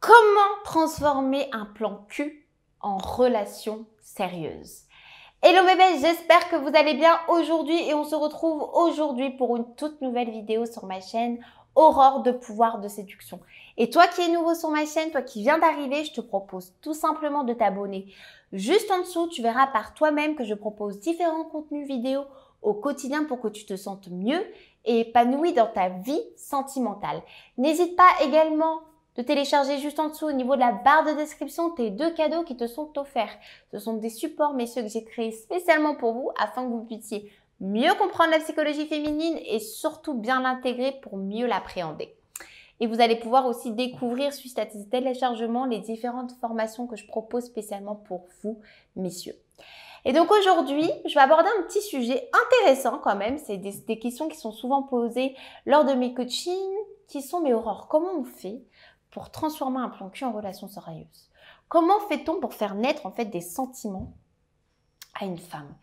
Comment transformer un plan cul en relation sérieuse? Hello bébé, j'espère que vous allez bien aujourd'hui et on se retrouve aujourd'hui pour une toute nouvelle vidéo sur ma chaîne Aurore de pouvoir de séduction. Et toi qui es nouveau sur ma chaîne, toi qui viens d'arriver, je te propose tout simplement de t'abonner. Juste en dessous, tu verras par toi-même que je propose différents contenus vidéo au quotidien pour que tu te sentes mieux et épanoui dans ta vie sentimentale. N'hésite pas également de télécharger juste en dessous au niveau de la barre de description tes deux cadeaux qui te sont offerts. Ce sont des supports, messieurs, que j'ai créés spécialement pour vous afin que vous puissiez mieux comprendre la psychologie féminine et surtout bien l'intégrer pour mieux l'appréhender. Et vous allez pouvoir aussi découvrir suite à ces téléchargements les différentes formations que je propose spécialement pour vous, messieurs. Et donc aujourd'hui, je vais aborder un petit sujet intéressant quand même. C'est des questions qui sont souvent posées lors de mes coachings qui sont « Mais Aurore, comment on fait pour transformer un plan cul en relation sérieuse? Comment fait-on pour faire naître en fait des sentiments à une femme?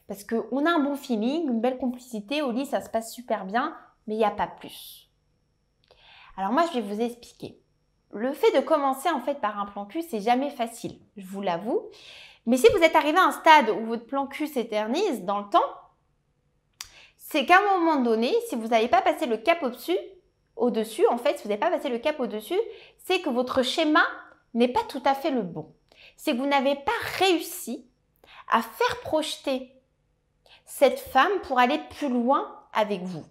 Parce qu'on a un bon feeling, une belle complicité, au lit ça se passe super bien, mais il n'y a pas plus. » Alors moi je vais vous expliquer. Le fait de commencer en fait par un plan cul, c'est jamais facile, je vous l'avoue. Mais si vous êtes arrivé à un stade où votre plan cul s'éternise dans le temps, c'est qu'à un moment donné, si vous n'avez pas passé le cap au-dessus, en fait, si vous n'avez pas passé le cap au-dessus, c'est que votre schéma n'est pas tout à fait le bon. C'est que vous n'avez pas réussi à faire projeter cette femme pour aller plus loin avec vous.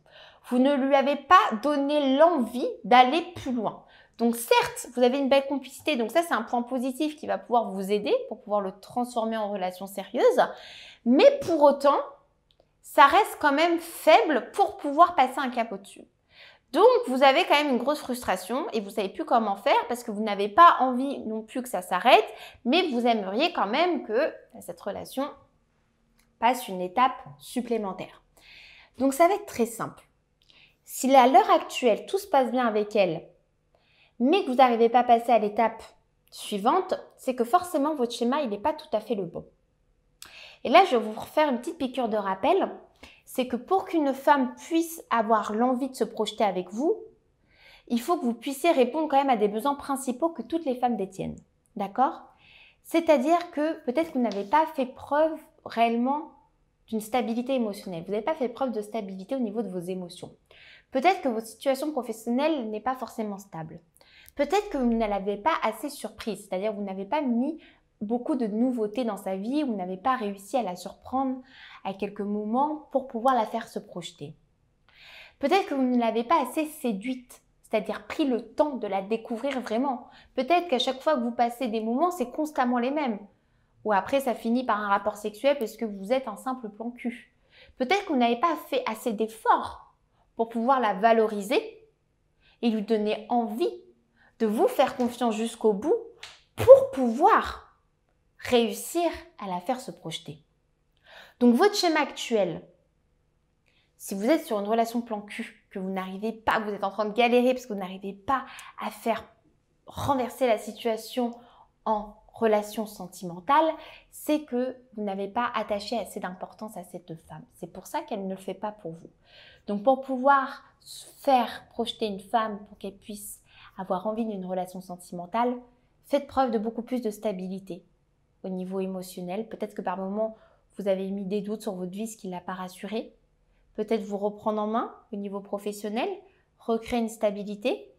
Vous ne lui avez pas donné l'envie d'aller plus loin. Donc certes, vous avez une belle complicité, donc ça c'est un point positif qui va pouvoir vous aider pour pouvoir le transformer en relation sérieuse, mais pour autant, ça reste quand même faible pour pouvoir passer un cap au-dessus. Donc, vous avez quand même une grosse frustration et vous ne savez plus comment faire parce que vous n'avez pas envie non plus que ça s'arrête, mais vous aimeriez quand même que cette relation passe une étape supplémentaire. Donc, ça va être très simple. Si à l'heure actuelle, tout se passe bien avec elle, mais que vous n'arrivez pas à passer à l'étape suivante, c'est que forcément, votre schéma, il n'est pas tout à fait le bon. Et là, je vais vous refaire une petite piqûre de rappel. C'est que pour qu'une femme puisse avoir l'envie de se projeter avec vous, il faut que vous puissiez répondre quand même à des besoins principaux que toutes les femmes détiennent. D'accord? C'est-à-dire que peut-être que vous n'avez pas fait preuve réellement d'une stabilité émotionnelle. Vous n'avez pas fait preuve de stabilité au niveau de vos émotions. Peut-être que votre situation professionnelle n'est pas forcément stable. Peut-être que vous ne l'avez pas assez surprise, c'est-à-dire que vous n'avez pas mis beaucoup de nouveautés dans sa vie, vous n'avez pas réussi à la surprendre à quelques moments pour pouvoir la faire se projeter. Peut-être que vous ne l'avez pas assez séduite, c'est-à-dire pris le temps de la découvrir vraiment. Peut-être qu'à chaque fois que vous passez des moments, c'est constamment les mêmes. Ou après, ça finit par un rapport sexuel parce que vous êtes un simple plan cul. Peut-être que vous n'avez pas fait assez d'efforts pour pouvoir la valoriser et lui donner envie de vous faire confiance jusqu'au bout pour pouvoir réussir à la faire se projeter. Donc votre schéma actuel, si vous êtes sur une relation plan cul, que vous n'arrivez pas, vous êtes en train de galérer parce que vous n'arrivez pas à faire renverser la situation en relation sentimentale, c'est que vous n'avez pas attaché assez d'importance à cette femme. C'est pour ça qu'elle ne le fait pas pour vous. Donc pour pouvoir faire projeter une femme pour qu'elle puisse avoir envie d'une relation sentimentale, faites preuve de beaucoup plus de stabilité au niveau émotionnel. Peut-être que par moment, vous avez mis des doutes sur votre vie, ce qui ne l'a pas rassuré. Peut-être vous reprendre en main au niveau professionnel, recréer une stabilité.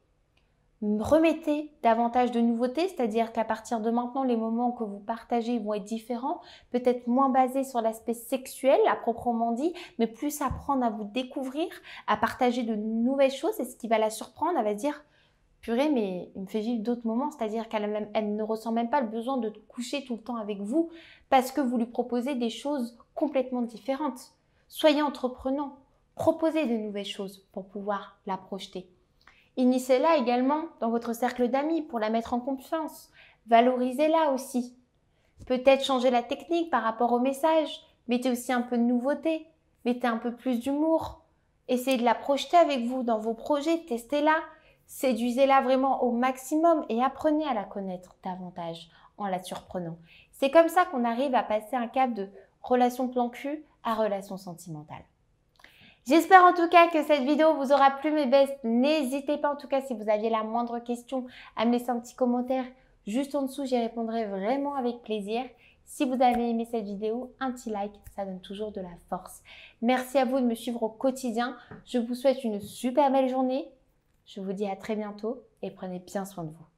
Remettez davantage de nouveautés, c'est-à-dire qu'à partir de maintenant, les moments que vous partagez vont être différents, peut-être moins basés sur l'aspect sexuel à proprement dit, mais plus apprendre à vous découvrir, à partager de nouvelles choses. Et ce qui va la surprendre, elle va se dire « Purée, mais il me fait vivre d'autres moments », c'est-à-dire qu'elle ne ressent même pas le besoin de coucher tout le temps avec vous parce que vous lui proposez des choses complètement différentes. Soyez entreprenant, proposez de nouvelles choses pour pouvoir la projeter. Initiez-la également dans votre cercle d'amis pour la mettre en confiance. Valorisez-la aussi. Peut-être changer la technique par rapport au message. Mettez aussi un peu de nouveauté. Mettez un peu plus d'humour. Essayez de la projeter avec vous dans vos projets. Testez-la. Séduisez-la vraiment au maximum et apprenez à la connaître davantage en la surprenant. C'est comme ça qu'on arrive à passer un cap de relation plan cul à relation sentimentale. J'espère en tout cas que cette vidéo vous aura plu mes bestes. N'hésitez pas en tout cas si vous aviez la moindre question à me laisser un petit commentaire juste en dessous. J'y répondrai vraiment avec plaisir. Si vous avez aimé cette vidéo, un petit like, ça donne toujours de la force. Merci à vous de me suivre au quotidien. Je vous souhaite une super belle journée. Je vous dis à très bientôt et prenez bien soin de vous.